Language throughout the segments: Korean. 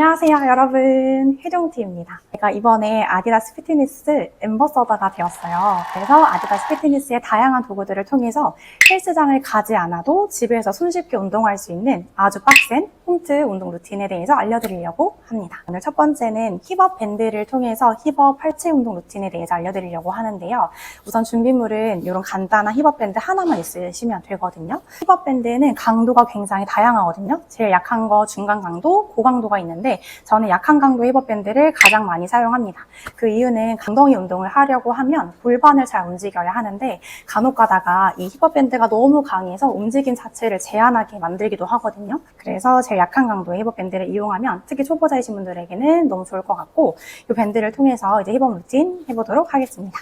안녕하세요 여러분, 혜정티입니다. 제가 이번에 아디다스 피트니스 앰버서더가 되었어요. 그래서 아디다스 피트니스의 다양한 도구들을 통해서 헬스장을 가지 않아도 집에서 손쉽게 운동할 수 있는 아주 빡센 홈트 운동 루틴에 대해서 알려드리려고 합니다. 오늘 첫 번째는 힙업 밴드를 통해서 힙업 팔체 운동 루틴에 대해서 알려드리려고 하는데요. 우선 준비물은 이런 간단한 힙업 밴드 하나만 있으시면 되거든요. 힙업 밴드는 강도가 굉장히 다양하거든요. 제일 약한 거, 중간 강도, 고강도가 있는데 저는 약한 강도 힙업 밴드를 가장 많이 사용합니다. 그 이유는 엉덩이 운동을 하려고 하면 골반을 잘 움직여야 하는데 간혹 가다가 이 힙업 밴드가 너무 강해서 움직임 자체를 제한하게 만들기도 하거든요. 그래서 제일 약한 강도의 힙업 밴드를 이용하면 특히 초보자이신 분들에게는 너무 좋을 것 같고, 이 밴드를 통해서 이제 힙업 루틴 해보도록 하겠습니다.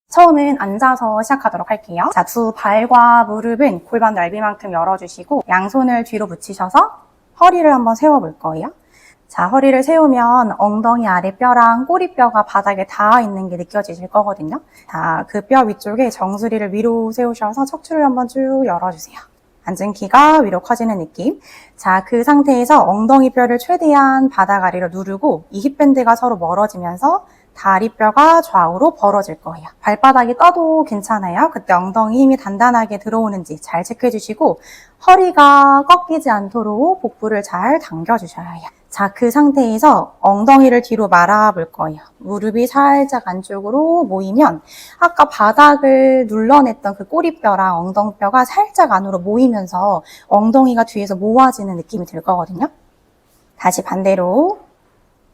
처음은 앉아서 시작하도록 할게요. 자, 두 발과 무릎은 골반 넓이만큼 열어주시고 양손을 뒤로 붙이셔서 허리를 한번 세워볼 거예요. 자, 허리를 세우면 엉덩이 아래뼈랑 꼬리뼈가 바닥에 닿아 있는 게 느껴지실 거거든요. 자, 그 뼈 위쪽에 정수리를 위로 세우셔서 척추를 한번 쭉 열어주세요. 앉은 키가 위로 커지는 느낌. 자, 그 상태에서 엉덩이 뼈를 최대한 바닥 아래로 누르고 이 힙밴드가 서로 멀어지면서 다리뼈가 좌우로 벌어질 거예요. 발바닥이 떠도 괜찮아요. 그때 엉덩이 힘이 단단하게 들어오는지 잘 체크해 주시고 허리가 꺾이지 않도록 복부를 잘 당겨주셔야 해요. 자, 그 상태에서 엉덩이를 뒤로 말아볼 거예요. 무릎이 살짝 안쪽으로 모이면 아까 바닥을 눌러냈던 그 꼬리뼈랑 엉덩뼈가 살짝 안으로 모이면서 엉덩이가 뒤에서 모아지는 느낌이 들 거거든요. 다시 반대로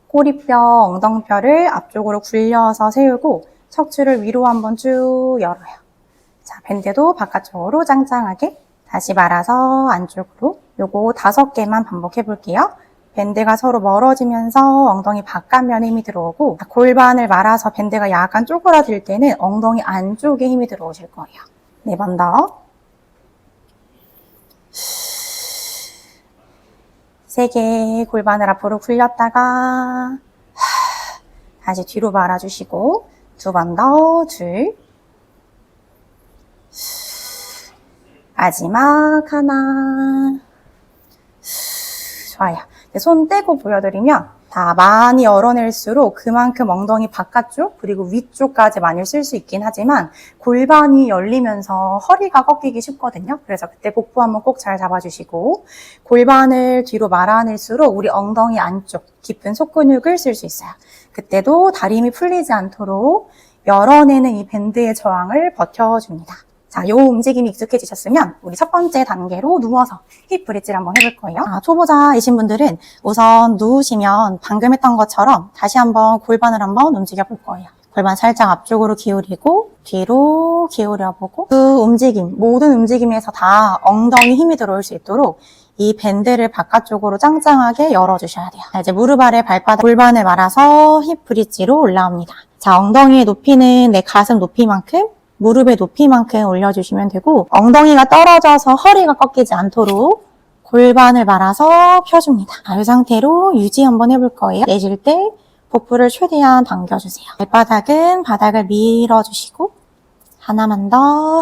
꼬리뼈, 엉덩뼈를 앞쪽으로 굴려서 세우고 척추를 위로 한번 쭉 열어요. 자, 밴드도 바깥쪽으로 짱짱하게 다시 말아서 안쪽으로. 요거 5개만 반복해 볼게요. 밴드가 서로 멀어지면서 엉덩이 바깥면에 힘이 들어오고, 골반을 말아서 밴드가 약간 쪼그라들 때는 엉덩이 안쪽에 힘이 들어오실 거예요. 4번 더. 3개 골반을 앞으로 굴렸다가 다시 뒤로 말아주시고 2번 더. 둘. 마지막 하나. 좋아요. 손 떼고 보여드리면 다 많이 열어낼수록 그만큼 엉덩이 바깥쪽 그리고 위쪽까지 많이 쓸 수 있긴 하지만 골반이 열리면서 허리가 꺾이기 쉽거든요. 그래서 그때 복부 한번 꼭 잘 잡아주시고 골반을 뒤로 말아낼수록 우리 엉덩이 안쪽 깊은 속근육을 쓸 수 있어요. 그때도 다리 힘이 풀리지 않도록 열어내는 이 밴드의 저항을 버텨줍니다. 자, 요 움직임이 익숙해지셨으면 우리 첫 번째 단계로 누워서 힙 브릿지를 한번 해볼 거예요. 초보자이신 분들은 우선 누우시면 방금 했던 것처럼 다시 한번 골반을 한번 움직여 볼 거예요. 골반 살짝 앞쪽으로 기울이고 뒤로 기울여보고 그 움직임, 모든 움직임에서 다 엉덩이 힘이 들어올 수 있도록 이 밴드를 바깥쪽으로 짱짱하게 열어주셔야 돼요. 자, 이제 무릎 아래 발바닥 골반을 말아서 힙 브릿지로 올라옵니다. 자, 엉덩이의 높이는 내 가슴 높이만큼 무릎의 높이만큼 올려주시면 되고 엉덩이가 떨어져서 허리가 꺾이지 않도록 골반을 말아서 펴줍니다. 이 상태로 유지 한번 해볼 거예요. 내쉴 때 복부를 최대한 당겨주세요. 발바닥은 바닥을 밀어주시고 하나만 더.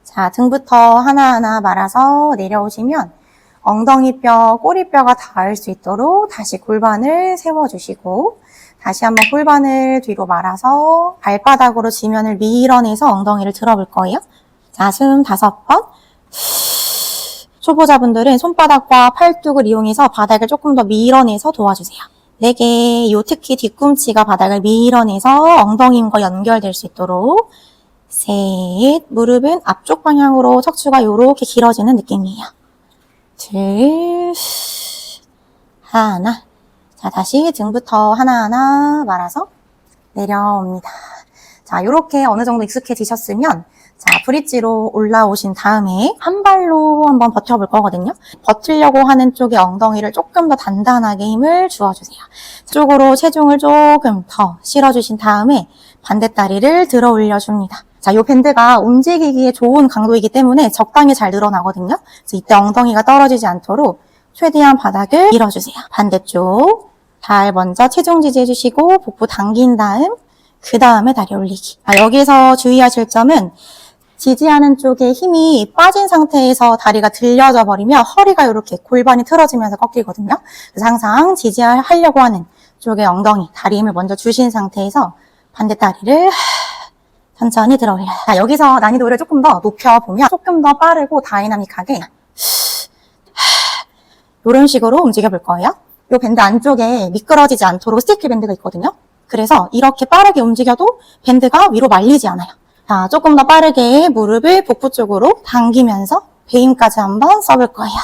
자, 등부터 하나하나 말아서 내려오시면 엉덩이뼈, 꼬리뼈가 닿을 수 있도록 다시 골반을 세워주시고 다시 한번 골반을 뒤로 말아서 발바닥으로 지면을 밀어내서 엉덩이를 들어볼 거예요. 자, 숨 5번. 초보자분들은 손바닥과 팔뚝을 이용해서 바닥을 조금 더 밀어내서 도와주세요. 4개, 요 특히 뒤꿈치가 바닥을 밀어내서 엉덩이와 연결될 수 있도록. 3, 무릎은 앞쪽 방향으로 척추가 요렇게 길어지는 느낌이에요. 2, 하나. 자, 다시 등부터 하나하나 말아서 내려옵니다. 자, 요렇게 어느 정도 익숙해지셨으면 자, 브릿지로 올라오신 다음에 한 발로 한번 버텨볼 거거든요. 버티려고 하는 쪽에 엉덩이를 조금 더 단단하게 힘을 주어주세요. 쪽으로 체중을 조금 더 실어주신 다음에 반대다리를 들어 올려줍니다. 자, 요 밴드가 움직이기에 좋은 강도이기 때문에 적당히 잘 늘어나거든요. 그래서 이때 엉덩이가 떨어지지 않도록 최대한 바닥을 밀어주세요. 반대쪽. 발 먼저 체중 지지해주시고 복부 당긴 다음 그 다음에 다리 올리기. 여기서 주의하실 점은 지지하는 쪽에 힘이 빠진 상태에서 다리가 들려져 버리면 허리가 이렇게 골반이 틀어지면서 꺾이거든요. 그래서 항상 지지하려고 하는 쪽에 엉덩이, 다리 힘을 먼저 주신 상태에서 반대 다리를 천천히 들어 올려요. 자, 여기서 난이도를 조금 더 높여보면 조금 더 빠르고 다이나믹하게 이런 식으로 움직여 볼 거예요. 이 밴드 안쪽에 미끄러지지 않도록 스티키 밴드가 있거든요. 그래서 이렇게 빠르게 움직여도 밴드가 위로 말리지 않아요. 자, 조금 더 빠르게 무릎을 복부 쪽으로 당기면서 배임까지 한번 써볼 거예요.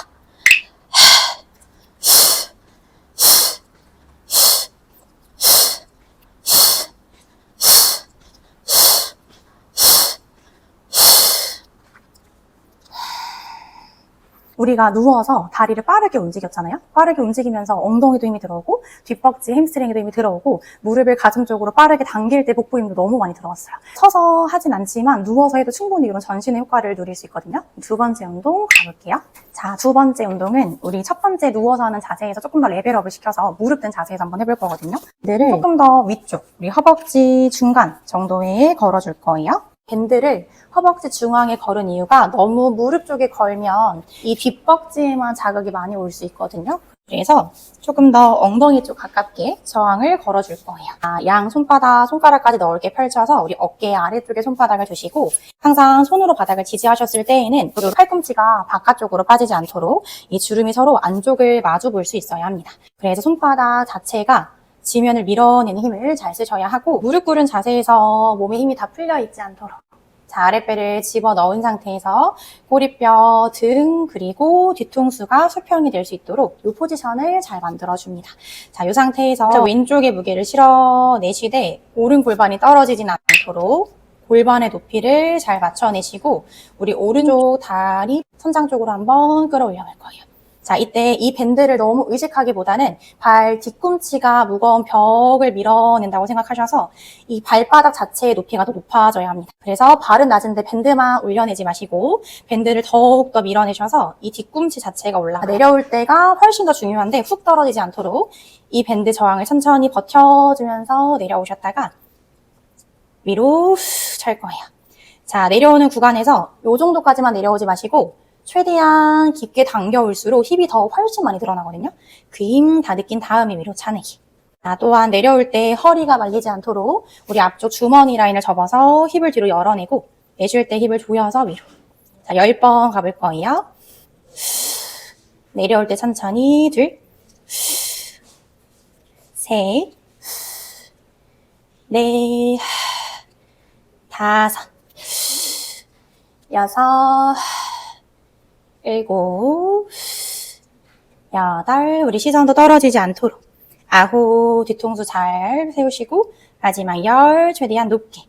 우리가 누워서 다리를 빠르게 움직였잖아요. 빠르게 움직이면서 엉덩이도 힘이 들어오고 뒷벅지, 햄스트링에도 힘이 들어오고 무릎을 가슴 쪽으로 빠르게 당길 때 복부 힘도 너무 많이 들어갔어요. 서서 하진 않지만 누워서 해도 충분히 이런 전신의 효과를 누릴 수 있거든요. 두 번째 운동 가볼게요. 자, 두 번째 운동은 우리 첫 번째 누워서 하는 자세에서 조금 더 레벨업을 시켜서 무릎 든 자세에서 한번 해볼 거거든요. 밴드를 조금 더 위쪽, 우리 허벅지 중간 정도에 걸어줄 거예요. 밴드를 허벅지 중앙에 걸은 이유가 너무 무릎 쪽에 걸면 이 뒷벅지에만 자극이 많이 올 수 있거든요. 그래서 조금 더 엉덩이 쪽 가깝게 저항을 걸어줄 거예요. 양 손가락까지 넓게 펼쳐서 우리 어깨 아래쪽에 손바닥을 두시고 항상 손으로 바닥을 지지하셨을 때에는 팔꿈치가 바깥쪽으로 빠지지 않도록 이 주름이 서로 안쪽을 마주 볼 수 있어야 합니다. 그래서 손바닥 자체가 지면을 밀어내는 힘을 잘 쓰셔야 하고 무릎 꿇은 자세에서 몸에 힘이 다 풀려 있지 않도록 자, 아랫배를 집어넣은 상태에서 꼬리뼈, 등, 그리고 뒤통수가 수평이 될 수 있도록 이 포지션을 잘 만들어줍니다. 자, 이 상태에서 왼쪽에 무게를 실어내시되 오른 골반이 떨어지진 않도록 골반의 높이를 잘 맞춰내시고 우리 오른쪽 다리 천장 쪽으로 한번 끌어올려 볼 거예요. 자, 이때 이 밴드를 너무 의식하기보다는 발 뒤꿈치가 무거운 벽을 밀어낸다고 생각하셔서 이 발바닥 자체의 높이가 더 높아져야 합니다. 그래서 발은 낮은데 밴드만 올려내지 마시고 밴드를 더욱더 밀어내셔서 이 뒤꿈치 자체가 올라가요. 내려올 때가 훨씬 더 중요한데 훅 떨어지지 않도록 이 밴드 저항을 천천히 버텨주면서 내려오셨다가 위로 찰 거예요. 자, 내려오는 구간에서 이 정도까지만 내려오지 마시고 최대한 깊게 당겨올수록 힙이 더 훨씬 많이 드러나거든요. 그 힘 다 느낀 다음에 위로 차내기. 또한 내려올 때 허리가 말리지 않도록 우리 앞쪽 주머니 라인을 접어서 힙을 뒤로 열어내고 내쉴 때 힙을 조여서 위로. 자, 10번 가볼 거예요. 내려올 때 천천히 둘, 셋, 넷, 다섯, 여섯, 일곱, 여덟, 우리 시선도 떨어지지 않도록 아홉, 뒤통수 잘 세우시고 마지막 열, 최대한 높게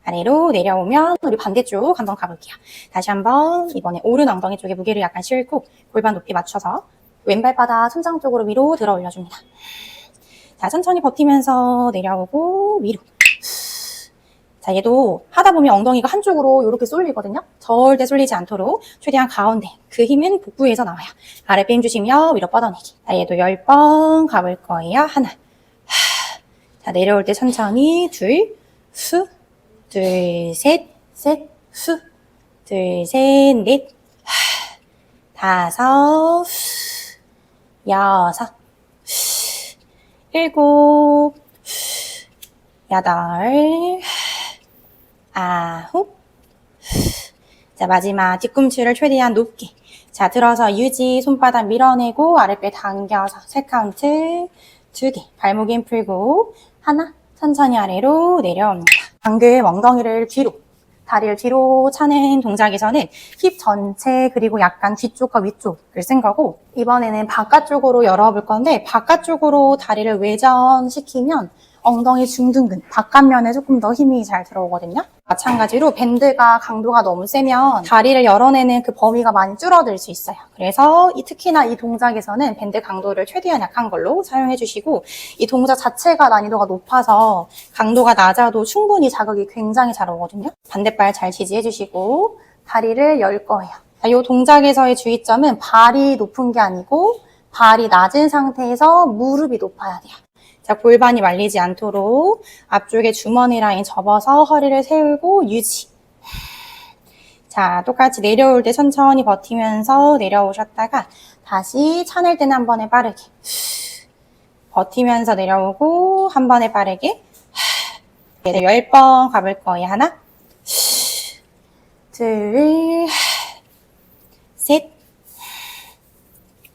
아래로 내려오면 우리 반대쪽 한번 가볼게요. 다시 한번 이번에 오른 엉덩이 쪽에 무게를 약간 싣고 골반 높이 맞춰서 왼발바닥 천장 쪽으로 위로 들어 올려줍니다. 자, 천천히 버티면서 내려오고 위로. 자, 얘도 하다 보면 엉덩이가 한쪽으로 이렇게 쏠리거든요. 절대 쏠리지 않도록 최대한 가운데. 그 힘은 복부에서 나와요. 아랫배 힘 주시며 위로 뻗어내기. 자, 얘도 10번 가볼 거예요. 하나. 자, 내려올 때 천천히 둘, 후, 둘, 셋, 셋, 후, 둘, 셋, 넷, 다섯, 여섯, 일곱, 여덟, 아홉. 자, 마지막 뒤꿈치를 최대한 높게. 자, 들어서 유지, 손바닥 밀어내고 아랫배 당겨서 3카운트, 2개. 발목 힘 풀고 하나, 천천히 아래로 내려옵니다. 방금 엉덩이를 뒤로, 다리를 뒤로 차는 동작에서는 힙 전체 그리고 약간 뒤쪽과 위쪽을 쓴 거고 이번에는 바깥쪽으로 열어볼 건데 바깥쪽으로 다리를 외전시키면 엉덩이 중둔근, 바깥면에 조금 더 힘이 잘 들어오거든요. 마찬가지로 밴드가 강도가 너무 세면 다리를 열어내는 그 범위가 많이 줄어들 수 있어요. 그래서 특히나 이 동작에서는 밴드 강도를 최대한 약한 걸로 사용해 주시고 이 동작 자체가 난이도가 높아서 강도가 낮아도 충분히 자극이 굉장히 잘 오거든요. 반대발 잘 지지해 주시고 다리를 열 거예요. 이 동작에서의 주의점은 발이 높은 게 아니고 발이 낮은 상태에서 무릎이 높아야 돼요. 자, 골반이 말리지 않도록 앞쪽에 주머니 라인 접어서 허리를 세우고 유지. 자, 똑같이 내려올 때 천천히 버티면서 내려오셨다가 다시 차낼 때는 한 번에 빠르게 버티면서 내려오고 한 번에 빠르게 10번 가볼 거예요. 하나, 둘, 셋,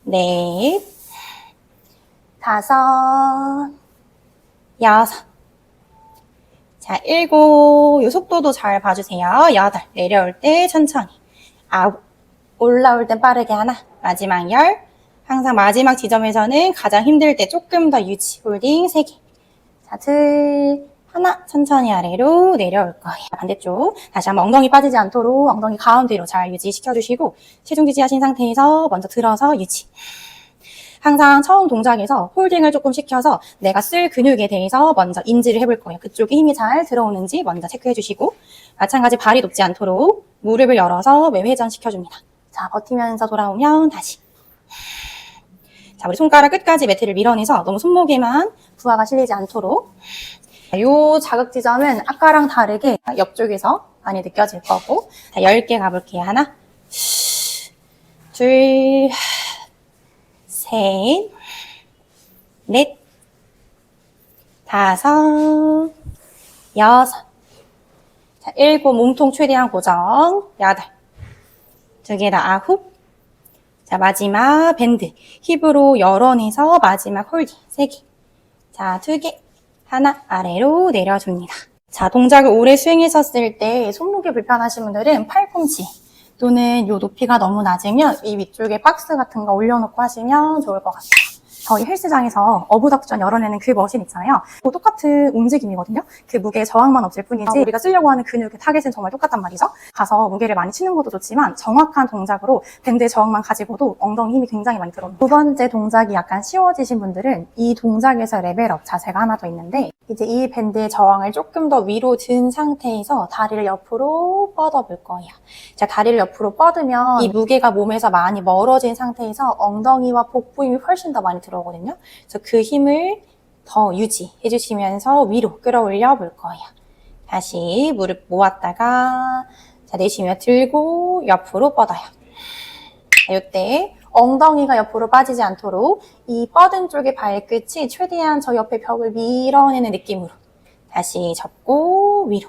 넷, 다섯, 여섯. 자, 일곱. 요 속도도 잘 봐주세요. 여덟. 내려올 때 천천히. 아홉. 올라올 땐 빠르게 하나. 마지막 열. 항상 마지막 지점에서는 가장 힘들 때 조금 더 유지. 홀딩 3개. 자, 둘. 하나. 천천히 아래로 내려올 거예요. 반대쪽. 다시 한번 엉덩이 빠지지 않도록 엉덩이 가운데로 잘 유지시켜주시고 체중 지지하신 상태에서 먼저 들어서 유지. 항상 처음 동작에서 홀딩을 조금 시켜서 내가 쓸 근육에 대해서 먼저 인지를 해볼 거예요. 그쪽에 힘이 잘 들어오는지 먼저 체크해 주시고 마찬가지 발이 높지 않도록 무릎을 열어서 매회전 시켜줍니다. 자, 버티면서 돌아오면 다시. 자, 우리 손가락 끝까지 매트를 밀어내서 너무 손목에만 부하가 실리지 않도록. 이 자극 지점은 아까랑 다르게 옆쪽에서 많이 느껴질 거고. 자, 10개 가볼게요. 하나, 둘, 셋, 넷, 다섯, 여섯. 자, 7. 몸통 최대한 고정. 8. 2개 다 9. 자, 마지막 밴드. 힙으로 열어내서 마지막 홀딩. 3개. 자, 2개. 하나 아래로 내려줍니다. 자, 동작을 오래 수행하셨을 때 손목이 불편하신 분들은 팔꿈치 또는 요 높이가 너무 낮으면 이 위쪽에 박스 같은 거 올려놓고 하시면 좋을 것 같아요. 저희 헬스장에서 어부덕전 열어내는 그 머신 있잖아요. 똑같은 움직임이거든요. 그 무게 저항만 없을 뿐이지 우리가 쓰려고 하는 근육의 타겟은 정말 똑같단 말이죠. 가서 무게를 많이 치는 것도 좋지만 정확한 동작으로 밴드의 저항만 가지고도 엉덩이 힘이 굉장히 많이 들어옵니다. 2번째 동작이 약간 쉬워지신 분들은 이 동작에서 레벨업 자세가 하나 더 있는데 이제 이 밴드의 저항을 조금 더 위로 든 상태에서 다리를 옆으로 뻗어볼 거예요. 자, 다리를 옆으로 뻗으면 이 무게가 몸에서 많이 멀어진 상태에서 엉덩이와 복부 힘이 훨씬 더 많이 들어오거든요. 그래서 그 힘을 더 유지해 주시면서 위로 끌어올려 볼 거예요. 다시 무릎 모았다가 자, 내쉬며 들고 옆으로 뻗어요. 자, 이때 엉덩이가 옆으로 빠지지 않도록 이 뻗은 쪽의 발끝이 최대한 저 옆에 벽을 밀어내는 느낌으로 다시 접고 위로.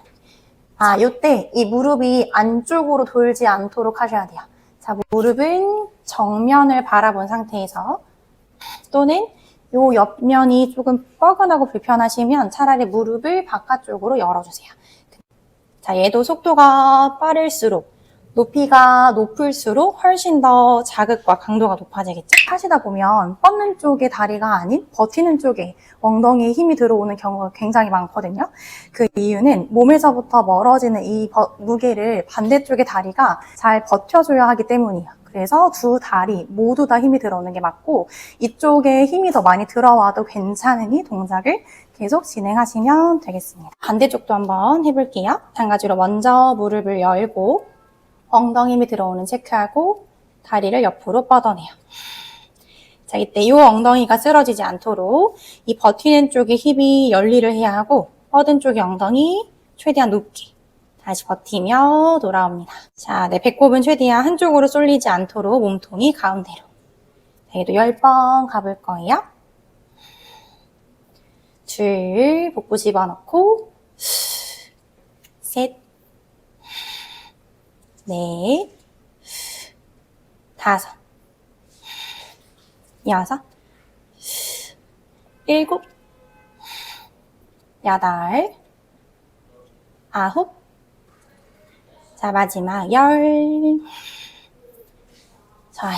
아, 이때 이 무릎이 안쪽으로 돌지 않도록 하셔야 돼요. 자, 무릎은 정면을 바라본 상태에서 또는 요 옆면이 조금 뻐근하고 불편하시면 차라리 무릎을 바깥쪽으로 열어주세요. 자, 얘도 속도가 빠를수록 높이가 높을수록 훨씬 더 자극과 강도가 높아지겠죠? 하시다 보면 뻗는 쪽에 다리가 아닌 버티는 쪽에 엉덩이에 힘이 들어오는 경우가 굉장히 많거든요. 그 이유는 몸에서부터 멀어지는 이 무게를 반대쪽의 다리가 잘 버텨줘야 하기 때문이에요. 그래서 두 다리 모두 다 힘이 들어오는 게 맞고 이쪽에 힘이 더 많이 들어와도 괜찮으니 동작을 계속 진행하시면 되겠습니다. 반대쪽도 한번 해볼게요. 마찬가지로 먼저 무릎을 열고 엉덩이 힘이 들어오는 체크하고 다리를 옆으로 뻗어내요. 자, 이때 이 엉덩이가 쓰러지지 않도록 이 버티는 쪽에 힙이 열리를 해야 하고 뻗은 쪽의 엉덩이 최대한 높게 다시 버티며 돌아옵니다. 자, 내 배꼽은 최대한 한쪽으로 쏠리지 않도록 몸통이 가운데로. 자, 얘도 10번 가볼 거예요. 둘, 복부 집어넣고 셋, 넷, 다섯, 여섯, 일곱, 여덟, 아홉. 자, 마지막 10. 좋아요.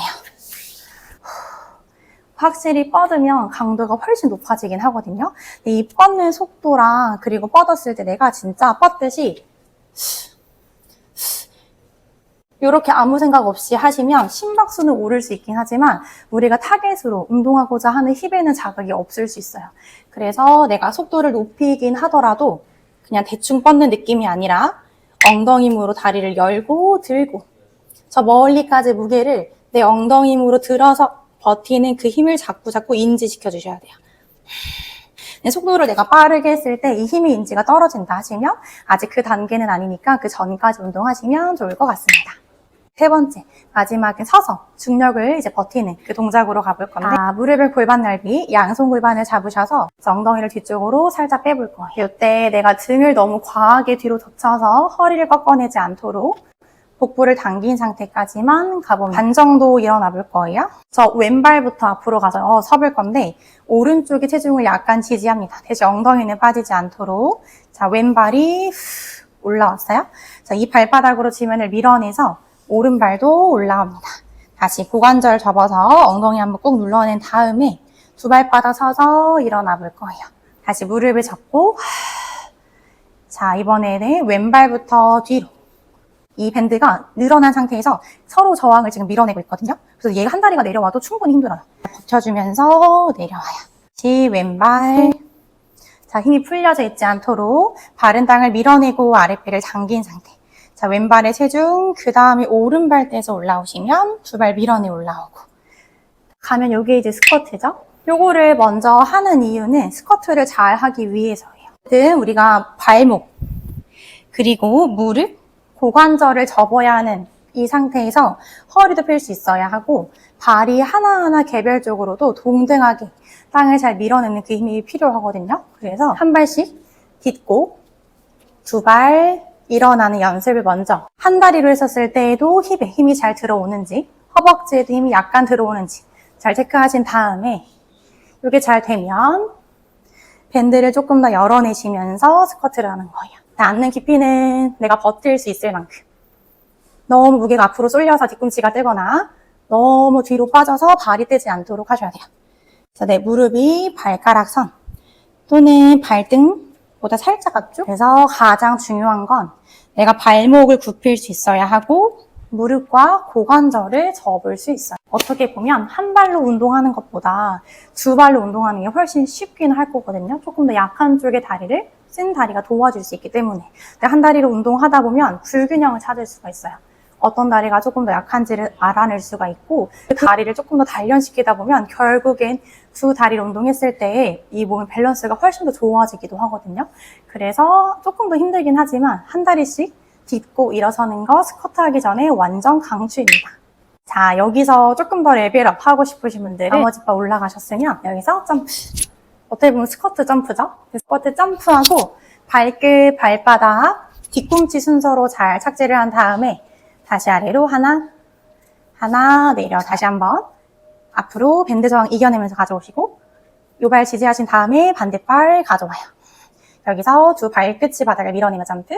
확실히 뻗으면 강도가 훨씬 높아지긴 하거든요. 근데 이 뻗는 속도랑 그리고 뻗었을 때 내가 진짜 뻗듯이 이렇게 아무 생각 없이 하시면 심박수는 오를 수 있긴 하지만 우리가 타겟으로 운동하고자 하는 힙에는 자극이 없을 수 있어요. 그래서 내가 속도를 높이긴 하더라도 그냥 대충 뻗는 느낌이 아니라 엉덩이 힘으로 다리를 열고 들고 저 멀리까지 무게를 내 엉덩이 힘으로 들어서 버티는 그 힘을 자꾸 인지시켜 주셔야 돼요. 속도를 내가 빠르게 했을 때 이 힘의 인지가 떨어진다 하시면 아직 그 단계는 아니니까 그 전까지 운동하시면 좋을 것 같습니다. 세 번째, 마지막은 서서 중력을 이제 버티는 그 동작으로 가볼 건데, 무릎을 골반 넓이, 양손 골반을 잡으셔서 엉덩이를 뒤쪽으로 살짝 빼볼 거예요. 이때 내가 등을 너무 과하게 뒤로 젖혀서 허리를 꺾어내지 않도록 복부를 당긴 상태까지만 가보면 반 정도 일어나 볼 거예요. 저 왼발부터 앞으로 가서 서볼 건데 오른쪽에 체중을 약간 지지합니다. 대신 엉덩이는 빠지지 않도록. 자, 왼발이 올라왔어요. 자, 이 발바닥으로 지면을 밀어내서 오른발도 올라옵니다. 다시 고관절 접어서 엉덩이 한번 꾹 눌러낸 다음에 두 발바닥 서서 일어나 볼 거예요. 다시 무릎을 잡고 자, 이번에는 왼발부터 뒤로. 이 밴드가 늘어난 상태에서 서로 저항을 지금 밀어내고 있거든요. 그래서 얘가 한 다리가 내려와도 충분히 힘들어요. 버텨주면서 내려와요. 다시 왼발. 자, 힘이 풀려져 있지 않도록 바른 땅을 밀어내고 아랫배를 당긴 상태. 자, 왼발의 체중, 그 다음에 오른발 떼서 올라오시면 두 발 밀어내 올라오고. 가면 요게 이제 스쿼트죠. 요거를 먼저 하는 이유는 스쿼트를 잘 하기 위해서예요. 우리가 발목, 그리고 무릎, 고관절을 접어야 하는 이 상태에서 허리도 펼 수 있어야 하고 발이 하나하나 개별적으로도 동등하게 땅을 잘 밀어내는 그 힘이 필요하거든요. 그래서 한 발씩 딛고 두 발 일어나는 연습을 먼저 한 다리로 했었을 때에도 힙에 힘이 잘 들어오는지 허벅지에도 힘이 약간 들어오는지 잘 체크하신 다음에 이게 잘 되면 밴드를 조금 더 열어내시면서 스쿼트를 하는 거예요. 앉는 깊이는 내가 버틸 수 있을 만큼. 너무 무게가 앞으로 쏠려서 뒤꿈치가 뜨거나 너무 뒤로 빠져서 발이 뜨지 않도록 하셔야 돼요. 그래서 내 무릎이 발가락 선 또는 발등보다 살짝 앞쪽. 그래서 가장 중요한 건 내가 발목을 굽힐 수 있어야 하고 무릎과 고관절을 접을 수 있어요. 어떻게 보면 한 발로 운동하는 것보다 두 발로 운동하는 게 훨씬 쉽긴 할 거거든요. 조금 더 약한 쪽의 다리를 센 다리가 도와줄 수 있기 때문에. 근데 한 다리로 운동하다 보면 불균형을 찾을 수가 있어요. 어떤 다리가 조금 더 약한지를 알아낼 수가 있고 그 다리를 조금 더 단련시키다 보면 결국엔 두 다리로 운동했을 때 이 몸의 밸런스가 훨씬 더 좋아지기도 하거든요. 그래서 조금 더 힘들긴 하지만 한 다리씩 딛고 일어서는 거 스쿼트 하기 전에 완전 강추입니다. 자, 여기서 조금 더 레벨업 하고 싶으신 분들은 나머지 바 올라가셨으면 여기서 점프. 어떻게 보면 스쿼트 점프죠? 스쿼트 점프하고 발끝, 발바닥, 뒤꿈치 순서로 잘 착지를 한 다음에 다시 아래로 하나 내려 다시 한번 앞으로 밴드 저항 이겨내면서 가져오시고 요 발 지지하신 다음에 반대발 가져와요. 여기서 두 발끝이 바닥을 밀어내며 점프.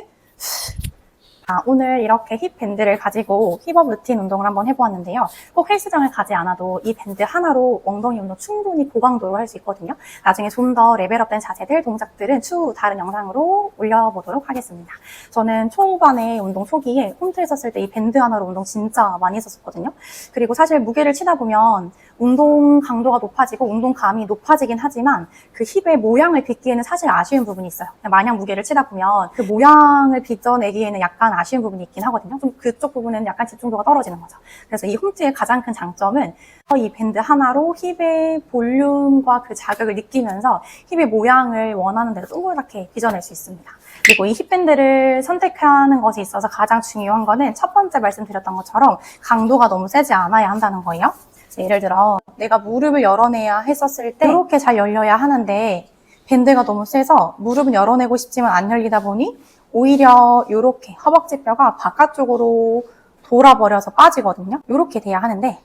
오늘 이렇게 힙 밴드를 가지고 힙업 루틴 운동을 한번 해보았는데요. 꼭 헬스장을 가지 않아도 이 밴드 하나로 엉덩이 운동 충분히 고강도로 할 수 있거든요. 나중에 좀 더 레벨업된 자세들, 동작들은 추후 다른 영상으로 올려보도록 하겠습니다. 저는 초반에 운동 초기에 홈트 했었을 때 이 밴드 하나로 운동 진짜 많이 했었거든요. 그리고 사실 무게를 치다 보면 운동 강도가 높아지고 운동감이 높아지긴 하지만 그 힙의 모양을 빚기에는 사실 아쉬운 부분이 있어요. 마냥 무게를 치다 보면 그 모양을 빚어내기에는 약간 아쉬운 부분이 있긴 하거든요. 좀 그쪽 부분은 약간 집중도가 떨어지는 거죠. 그래서 이 홈트의 가장 큰 장점은 이 밴드 하나로 힙의 볼륨과 그 자극을 느끼면서 힙의 모양을 원하는 대로 동그랗게 빚어낼 수 있습니다. 그리고 이 힙밴드를 선택하는 것에 있어서 가장 중요한 거는 첫 번째 말씀드렸던 것처럼 강도가 너무 세지 않아야 한다는 거예요. 예를 들어 내가 무릎을 열어내야 했었을 때 이렇게 잘 열려야 하는데 밴드가 너무 세서 무릎은 열어내고 싶지만 안 열리다 보니 오히려 이렇게 허벅지 뼈가 바깥쪽으로 돌아버려서 빠지거든요. 이렇게 돼야 하는데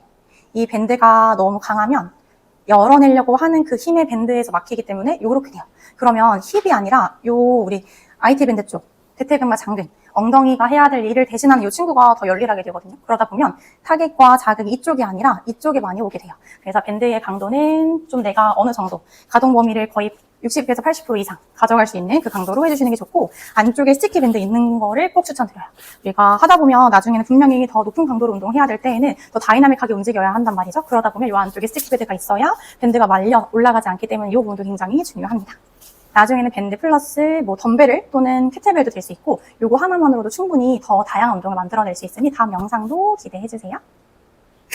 이 밴드가 너무 강하면 열어내려고 하는 그 힘의 밴드에서 막히기 때문에 이렇게 돼요. 그러면 힙이 아니라 우리 IT 밴드 쪽, 대퇴근과 장근, 엉덩이가 해야 될 일을 대신하는 이 친구가 더 열일하게 되거든요. 그러다 보면 타겟과 자극이 이쪽이 아니라 이쪽에 많이 오게 돼요. 그래서 밴드의 강도는 좀 내가 어느 정도 가동 범위를 거의 60에서 80% 이상 가져갈 수 있는 그 강도로 해주시는 게 좋고 안쪽에 스티키 밴드 있는 거를 꼭 추천드려요. 우리가 하다 보면 나중에는 분명히 더 높은 강도로 운동해야 될 때에는 더 다이나믹하게 움직여야 한단 말이죠. 그러다 보면 이 안쪽에 스티키 밴드가 있어야 밴드가 말려 올라가지 않기 때문에 이 부분도 굉장히 중요합니다. 나중에는 밴드 플러스 덤벨을 또는 캐틀벨도 될 수 있고 요거 하나만으로도 충분히 더 다양한 운동을 만들어낼 수 있으니 다음 영상도 기대해주세요.